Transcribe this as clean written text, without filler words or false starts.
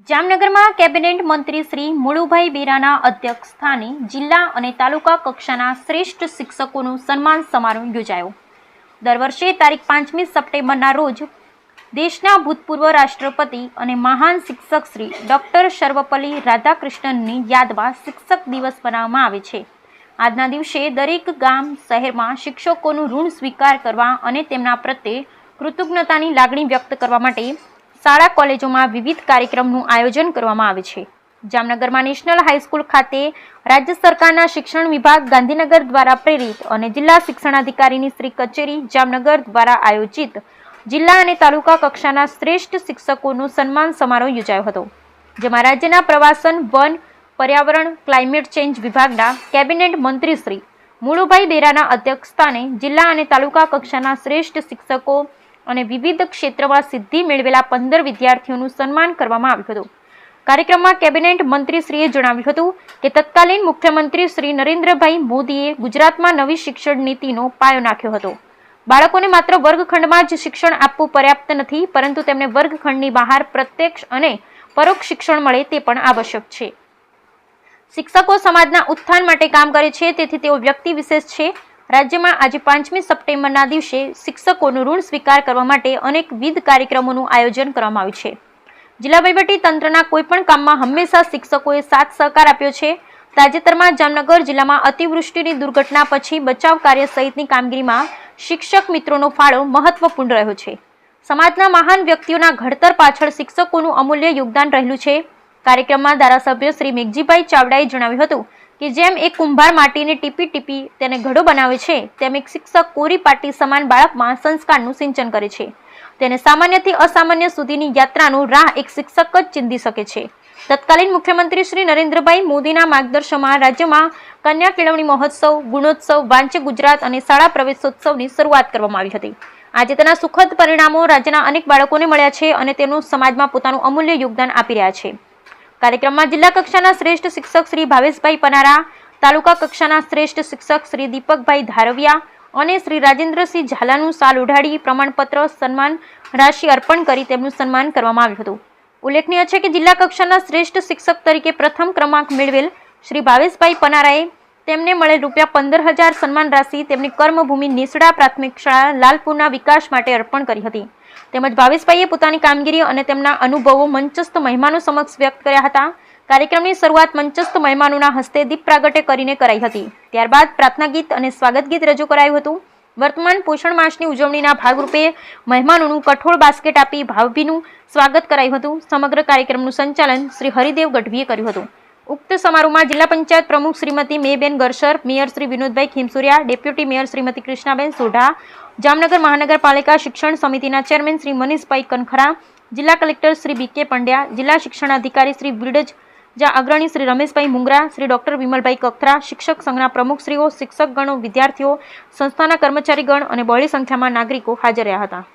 જામનગરમાં કેબિનેટ મંત્રી શ્રી મુળુભાઈ બેરાના અધ્યક્ષસ્થાને જિલ્લા અને તાલુકા કક્ષાના શ્રેષ્ઠ શિક્ષકોનું સન્માન સમારોહ યોજાયો। દર વર્ષે તારીખ 5મી સપ્ટેમ્બરના રોજ દેશના ભૂતપૂર્વ રાષ્ટ્રપતિ અને મહાન શિક્ષક શ્રી ડૉક્ટર સર્વપલ્લી રાધાકૃષ્ણનની યાદમાં શિક્ષક દિવસ મનાવવામાં આવે છે। આજના દિવસે દરેક ગામ શહેરમાં શિક્ષકોનું ઋણ સ્વીકાર કરવા અને તેમના પ્રત્યે કૃતજ્ઞતાની લાગણી વ્યક્ત કરવા માટે શાળા કોલેજોમાં વિવિધ કાર્યક્રમનું આયોજન કરવામાં આવે છે। જામનગરમાં નેશનલ હાઈસ્કૂલ ખાતે રાજ્ય સરકારના શિક્ષણ વિભાગ ગાંધીનગર દ્વારા પ્રેરિત અને જિલ્લા શિક્ષણાધિકારીની શ્રી કચેરી જામનગર દ્વારા આયોજિત જિલ્લા અને તાલુકા કક્ષાના શ્રેષ્ઠ શિક્ષકોનું સન્માન સમારોહ યોજાયો હતો, જેમાં રાજ્યના પ્રવાસન, વન, પર્યાવરણ, ક્લાઇમેટ ચેન્જ વિભાગના કેબિનેટ મંત્રી શ્રી મુળુભાઈ બેરાના અધ્યક્ષસ્થાને જિલ્લા અને તાલુકા કક્ષાના શ્રેષ્ઠ શિક્ષકો અને વિવિધ ક્ષેત્રમાં સિદ્ધિ મેળવેલા 15 વિદ્યાર્થીઓનું સન્માન કરવામાં આવ્યું હતું। કાર્યક્રમમાં કેબિનેટ મંત્રીશ્રીએ જણાવ્યું હતું કે તત્કાલીન મુખ્યમંત્રી શ્રી નરેન્દ્રભાઈ મોદીએ ગુજરાતમાં નવી શિક્ષણ નીતિનો પાયો નાખ્યો હતો। બાળકોને માત્ર વર્ગખંડમાં જ શિક્ષણ આપવું પર્યાપ્ત નથી, પરંતુ તેમને વર્ગખંડની બહાર પ્રત્યક્ષ અને પરોક્ષ શિક્ષણ મળે તે પણ આવશ્યક છે। શિક્ષકો સમાજના ઉત્થાન માટે કામ કરે છે, તેથી તેઓ વ્યક્તિ વિશેષ છે। રાજ્યમાં આજે 5મી સપ્ટેમ્બરના દિવસે શિક્ષકોનું ઋણ સ્વીકાર કરવા માટે અનેકવિધ કાર્યક્રમોનું આયોજન કરવામાં આવ્યું છે। જિલ્લા વહીવટી તંત્રના કોઈપણ કામમાં હંમેશા શિક્ષકોએ સાથ સહકાર આપ્યો છે। તાજેતરમાં જામનગર જિલ્લામાં અતિવૃષ્ટિની દુર્ઘટના પછી બચાવ કાર્ય સહિતની કામગીરીમાં શિક્ષક મિત્રોનો ફાળો મહત્વપૂર્ણ રહ્યો છે। સમાજના મહાન વ્યક્તિઓના ઘડતર પાછળ શિક્ષકોનું અમૂલ્ય યોગદાન રહેલું છે। કાર્યક્રમમાં ધારાસભ્ય શ્રી મેઘજીભાઈ ચાવડાએ જણાવ્યું હતું કે જેમ એક કુંભાર માટીને ટીપી ટીપી તેને ઘડો બનાવે છે, તેમ એક શિક્ષક કોરી પાટી સમાન બાળકમાં સંસ્કારનું સિંચન કરે છે। તેને સામાન્યથી અસામાન્ય સુધીની યાત્રાનું રાહ એક શિક્ષક જ ચીંધી શકે છે। તત્કાલીન મુખ્યમંત્રી શ્રી નરેન્દ્રભાઈ મોદીના માર્ગદર્શનમાં રાજ્યમાં કન્યા કેળવણી મહોત્સવ, ગુણોત્સવ, વાંચે ગુજરાત અને શાળા પ્રવેશોત્સવની શરૂઆત કરવામાં આવી હતી। આજે તેના સુખદ પરિણામો રાજ્યના અનેક બાળકોને મળ્યા છે અને તેનું સમાજમાં પોતાનું અમૂલ્ય યોગદાન આપી રહ્યા છે। કાર્યક્રમમાં જિલ્લા કક્ષાના શ્રેષ્ઠ શિક્ષક શ્રી ભાવેશભાઈ પનારા, તાલુકા કક્ષાના શ્રેષ્ઠ શિક્ષક શ્રી દીપકભાઈ ધારવિયા અને શ્રી રાજેન્દ્રસિંહ ઝાલાનું શાલ ઓઢાડી પ્રમાણપત્ર સન્માન રાશિ અર્પણ કરી તેમનું સન્માન કરવામાં આવ્યું હતું। ઉલ્લેખનીય છે કે જિલ્લા કક્ષાના શ્રેષ્ઠ શિક્ષક તરીકે પ્રથમ ક્રમાંક મેળવેલ શ્રી ભાવેશભાઈ પનારાએ તેમને મળેલ ₹15,000 સન્માન રાશિ તેમની કર્મભૂમિ નેસડા પ્રાથમિક શાળા લાલપુરના વિકાસ માટે અર્પણ કરી હતી। તેમજ ભાવેશભાઈએ પોતાની કામગીરી અને તેમના અનુભવો મંચસ્થ મહેમાનો સમક્ષ વ્યક્ત કર્યા હતા। કાર્યક્રમની શરૂઆત મંચસ્થ મહેમાનોના હસ્તે દીપ પ્રાગટ્ય કરીને કરાઈ હતી। ત્યારબાદ પ્રાર્થના ગીત અને સ્વાગત ગીત રજૂ કરાયું હતું। વર્તમાન પોષણ માસની ઉજવણીના ભાગરૂપે મહેમાનોનું કઠોળ બાસ્કેટ આપી ભાવભીનું સ્વાગત કરાયું હતું। સમગ્ર કાર્યક્રમનું સંચાલન શ્રી હરિદેવ ગઢવીએ કર્યું હતું। ઉક્ત સમારોહમાં જિલ્લા પંચાયત પ્રમુખ Shrimati Meben Garsar, mayor Shri Vinodbhai Khimsuriya, deputy mayor Shrimati Krishnaben Sodha, Jamnagar મહાનગરપાલિકા શિક્ષણ સમિતિના ચેરમેન શ્રી મનીષભાઈ કનખરા, જિલ્લા કલેક્ટર શ્રી બી કે પંડ્યા, જિલ્લા શિક્ષણાધિકારી શ્રી વિડજા અગ્રણી શ્રી રમેશભાઈ મુંગરા, શ્રી ડોક્ટર વિમલભાઈ કખરા, શિક્ષક સંઘના પ્રમુખશ્રીઓ, શિક્ષકગણો, વિદ્યાર્થીઓ, સંસ્થાના કર્મચારીગણ અને બહોળી સંખ્યામાં નાગરિકો હાજર રહ્યા હતા।